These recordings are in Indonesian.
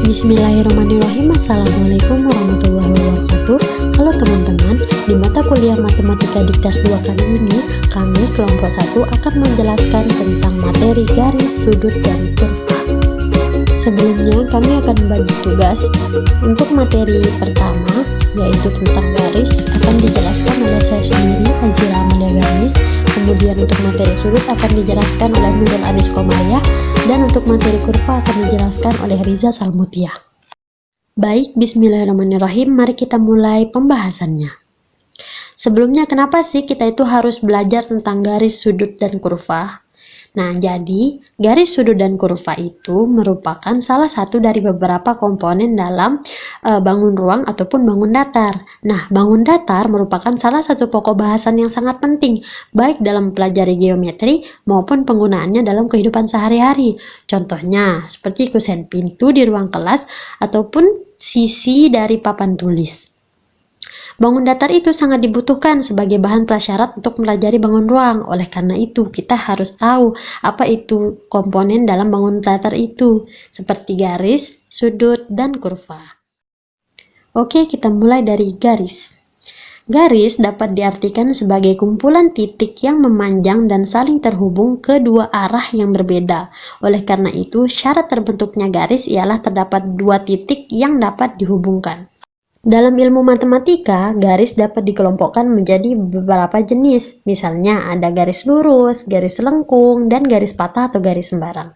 Bismillahirrahmanirrahim. Assalamualaikum warahmatullahi wabarakatuh. Halo teman-teman, di mata kuliah Matematika Diktas 2 kali ini, kami kelompok 1 akan menjelaskan tentang materi garis, sudut, dan kurva. Sebelumnya, kami akan membagi tugas. Untuk materi pertama, yaitu tentang garis, akan dijelaskan oleh saya sendiri, Azira Amalia Ganis. Kemudian untuk materi sudut akan dijelaskan oleh Nurul Anis Komalia, dan untuk materi kurva akan dijelaskan oleh Riza Salmutia. Baik, bismillahirrahmanirrahim, mari kita mulai pembahasannya. Sebelumnya, kenapa sih kita itu harus belajar tentang garis, sudut, dan kurva? Nah, jadi garis, sudut, dan kurva itu merupakan salah satu dari beberapa komponen dalam bangun ruang ataupun bangun datar. Nah, bangun datar merupakan salah satu pokok bahasan yang sangat penting, baik dalam pelajari geometri maupun penggunaannya dalam kehidupan sehari-hari. Contohnya, seperti kusen pintu di ruang kelas ataupun sisi dari papan tulis. Bangun datar itu sangat dibutuhkan sebagai bahan prasyarat untuk mempelajari bangun ruang. Oleh karena itu, kita harus tahu apa itu komponen dalam bangun datar itu, seperti garis, sudut, dan kurva. Oke, kita mulai dari garis. Garis dapat diartikan sebagai kumpulan titik yang memanjang dan saling terhubung ke dua arah yang berbeda. Oleh karena itu, syarat terbentuknya garis ialah terdapat dua titik yang dapat dihubungkan. Dalam ilmu matematika, garis dapat dikelompokkan menjadi beberapa jenis. Misalnya ada garis lurus, garis lengkung, dan garis patah atau garis sembarang.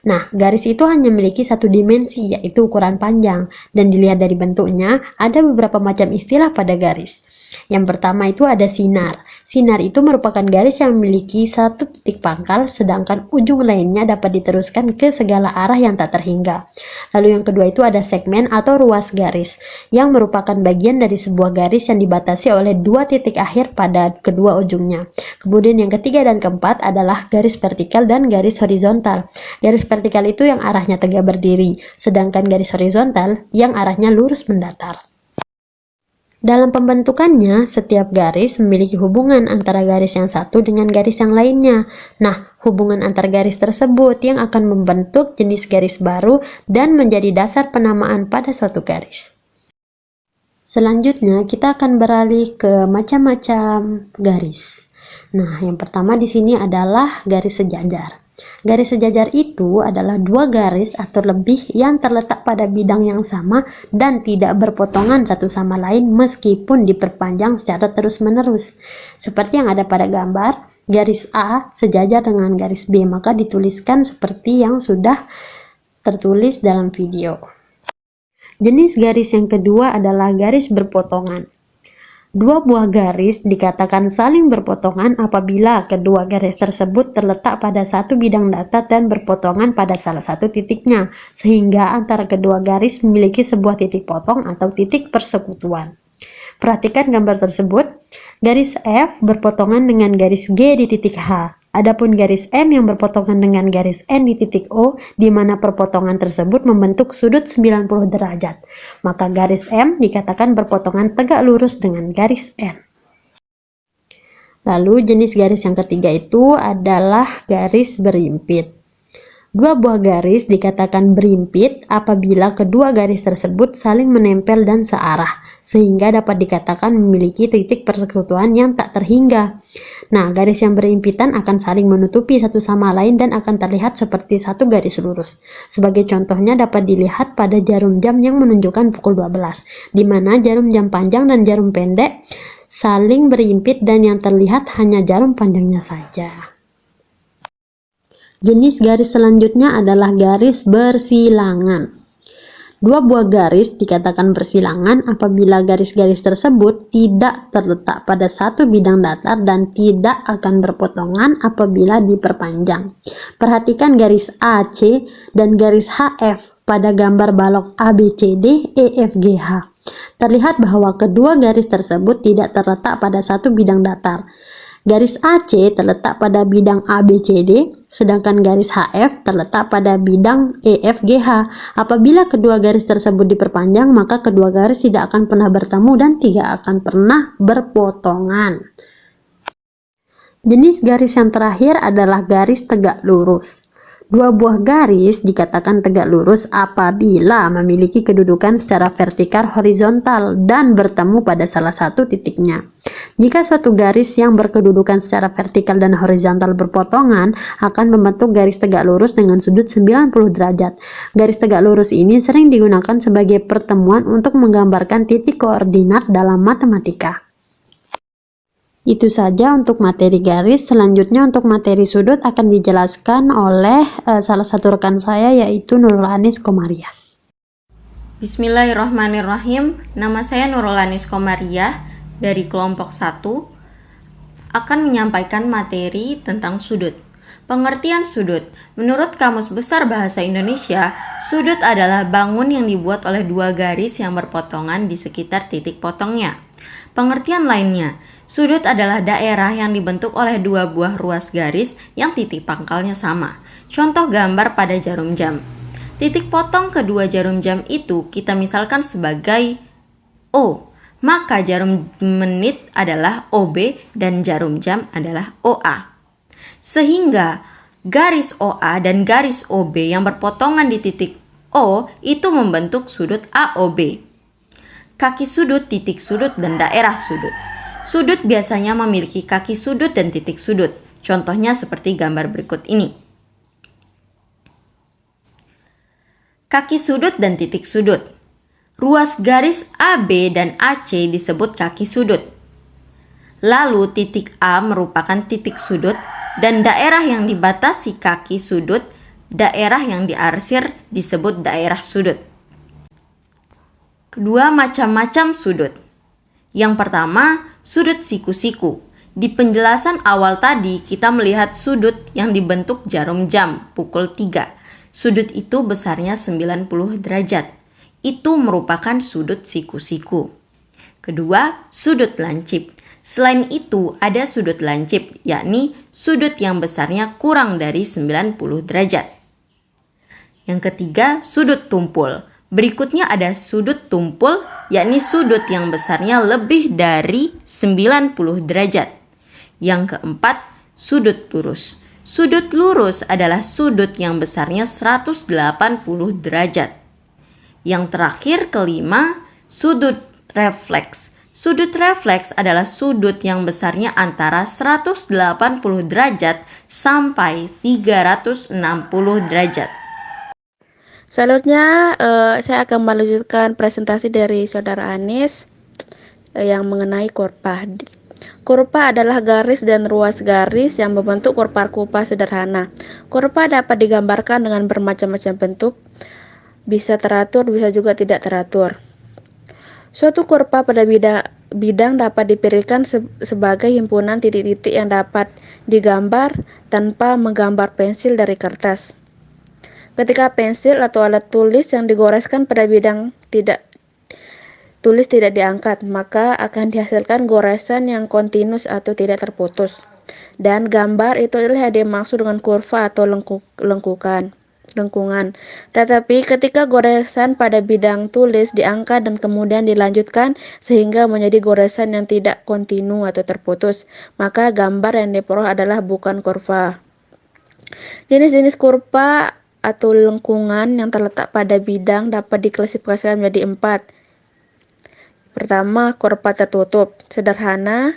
Nah, garis itu hanya memiliki satu dimensi, yaitu ukuran panjang. Dan dilihat dari bentuknya, ada beberapa macam istilah pada garis. Yang pertama itu ada sinar. Sinar itu merupakan garis yang memiliki satu titik pangkal, sedangkan ujung lainnya dapat diteruskan ke segala arah yang tak terhingga. Lalu yang kedua itu ada segmen atau ruas garis, yang merupakan bagian dari sebuah garis yang dibatasi oleh dua titik akhir pada kedua ujungnya. Kemudian yang ketiga dan keempat adalah garis vertikal dan garis horizontal. Garis vertikal itu yang arahnya tegak berdiri, sedangkan garis horizontal yang arahnya lurus mendatar. Dalam pembentukannya, setiap garis memiliki hubungan antara garis yang satu dengan garis yang lainnya. Nah, hubungan antar garis tersebut yang akan membentuk jenis garis baru dan menjadi dasar penamaan pada suatu garis. Selanjutnya, kita akan beralih ke macam-macam garis. Nah, yang pertama di sini adalah garis sejajar. Garis sejajar itu adalah dua garis atau lebih yang terletak pada bidang yang sama dan tidak berpotongan satu sama lain meskipun diperpanjang secara terus-menerus. Seperti yang ada pada gambar, garis A sejajar dengan garis B, maka dituliskan seperti yang sudah tertulis dalam video. Jenis garis yang kedua adalah garis berpotongan. Dua buah garis dikatakan saling berpotongan apabila kedua garis tersebut terletak pada satu bidang datar dan berpotongan pada salah satu titiknya, sehingga antara kedua garis memiliki sebuah titik potong atau titik persekutuan. Perhatikan gambar tersebut. Garis F berpotongan dengan garis G di titik H. Adapun garis M yang berpotongan dengan garis N di titik O, di mana perpotongan tersebut membentuk sudut 90 derajat. Maka garis M dikatakan berpotongan tegak lurus dengan garis N. Lalu jenis garis yang ketiga itu adalah garis berimpit. Dua buah garis dikatakan berimpit apabila kedua garis tersebut saling menempel dan searah, sehingga dapat dikatakan memiliki titik persekutuan yang tak terhingga. Nah, garis yang berimpitan akan saling menutupi satu sama lain dan akan terlihat seperti satu garis lurus. Sebagai contohnya dapat dilihat pada jarum jam yang menunjukkan pukul 12, di mana jarum jam panjang dan jarum pendek saling berimpit dan yang terlihat hanya jarum panjangnya saja. Jenis garis selanjutnya adalah garis bersilangan. Dua buah garis dikatakan bersilangan apabila garis-garis tersebut tidak terletak pada satu bidang datar dan tidak akan berpotongan apabila diperpanjang. Perhatikan garis AC dan garis HF pada gambar balok ABCD EFGH. Terlihat bahwa kedua garis tersebut tidak terletak pada satu bidang datar. Garis AC terletak pada bidang ABCD, sedangkan garis HF terletak pada bidang EFGH. Apabila kedua garis tersebut diperpanjang, maka kedua garis tidak akan pernah bertemu dan tidak akan pernah berpotongan. Jenis garis yang terakhir adalah garis tegak lurus. Dua buah garis dikatakan tegak lurus apabila memiliki kedudukan secara vertikal horizontal dan bertemu pada salah satu titiknya. Jika suatu garis yang berkedudukan secara vertikal dan horizontal berpotongan akan membentuk garis tegak lurus dengan sudut 90 derajat. Garis tegak lurus ini sering digunakan sebagai pertemuan untuk menggambarkan titik koordinat dalam matematika. Itu saja untuk materi garis. Selanjutnya untuk materi sudut akan dijelaskan oleh salah satu rekan saya, yaitu Nurul Anis Komariah. Bismillahirrahmanirrahim. Nama saya Nurul Anis Komariah dari kelompok 1 akan menyampaikan materi tentang sudut. Pengertian sudut. Menurut Kamus Besar Bahasa Indonesia, sudut adalah bangun yang dibuat oleh dua garis yang berpotongan di sekitar titik potongnya. Pengertian lainnya, sudut adalah daerah yang dibentuk oleh dua buah ruas garis yang titik pangkalnya sama. Contoh gambar pada jarum jam. Titik potong kedua jarum jam itu kita misalkan sebagai O, maka jarum menit adalah OB dan jarum jam adalah OA. Sehingga garis OA dan garis OB yang berpotongan di titik O itu membentuk sudut AOB. Kaki sudut, titik sudut, dan daerah sudut. Sudut biasanya memiliki kaki sudut dan titik sudut. Contohnya seperti gambar berikut ini. Kaki sudut dan titik sudut. Ruas garis AB dan AC disebut kaki sudut. Lalu titik A merupakan titik sudut dan daerah yang dibatasi kaki sudut, daerah yang diarsir disebut daerah sudut. Kedua macam-macam sudut. Yang pertama, sudut siku-siku. Di penjelasan awal tadi kita melihat sudut yang dibentuk jarum jam pukul 3. Sudut itu besarnya 90 derajat. Itu merupakan sudut siku-siku. Kedua, sudut lancip. Selain itu ada sudut lancip, yakni sudut yang besarnya kurang dari 90 derajat. Yang ketiga, sudut tumpul. Berikutnya ada sudut tumpul, yakni sudut yang besarnya lebih dari 90 derajat. Yang keempat, sudut lurus. Sudut lurus adalah sudut yang besarnya 180 derajat. Yang terakhir, kelima, sudut refleks. Sudut refleks adalah sudut yang besarnya antara 180 derajat sampai 360 derajat. Selanjutnya saya akan melanjutkan presentasi dari Saudara Anis yang mengenai kurva. Kurva adalah garis dan ruas garis yang membentuk kurva sederhana. Kurva dapat digambarkan dengan bermacam-macam bentuk, bisa teratur, bisa juga tidak teratur. Suatu kurva pada bidang dapat dipikirkan sebagai himpunan titik-titik yang dapat digambar tanpa menggambar pensil dari kertas. Ketika pensil atau alat tulis yang digoreskan pada bidang tidak diangkat, maka akan dihasilkan goresan yang kontinus atau tidak terputus. Dan gambar itu adalah yang dimaksud dengan kurva atau lengkungan. Tetapi ketika goresan pada bidang tulis diangkat dan kemudian dilanjutkan sehingga menjadi goresan yang tidak kontinu atau terputus, maka gambar yang diperoleh adalah bukan kurva. Jenis-jenis kurva atau lengkungan yang terletak pada bidang dapat diklasifikasikan menjadi 4. Pertama, kurva tertutup. Sederhana,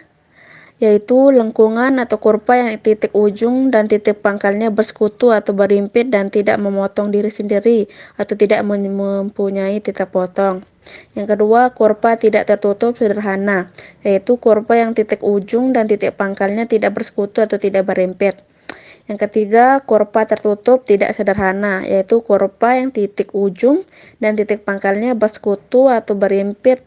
yaitu lengkungan atau kurva yang titik ujung dan titik pangkalnya bersekutu atau berhimpit dan tidak memotong diri sendiri atau tidak mempunyai titik potong. Yang kedua, kurva tidak tertutup sederhana, yaitu kurva yang titik ujung dan titik pangkalnya tidak bersekutu atau tidak berhimpit. Yang ketiga, kurva tertutup tidak sederhana, yaitu kurva yang titik ujung dan titik pangkalnya bersekutu atau berhimpit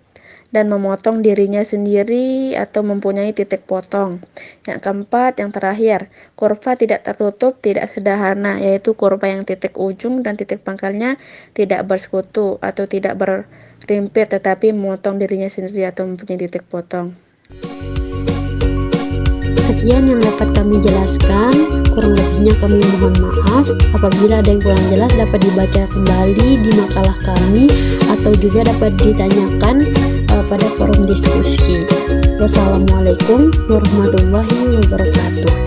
dan memotong dirinya sendiri atau mempunyai titik potong. Yang keempat, yang terakhir, kurva tidak tertutup tidak sederhana, yaitu kurva yang titik ujung dan titik pangkalnya tidak bersekutu atau tidak berhimpit tetapi memotong dirinya sendiri atau mempunyai titik potong. Sekian yang dapat kami jelaskan, kurang lebihnya kami mohon maaf. Apabila ada yang kurang jelas dapat dibaca kembali di makalah kami atau juga dapat ditanyakan pada forum diskusi. Wassalamualaikum warahmatullahi wabarakatuh.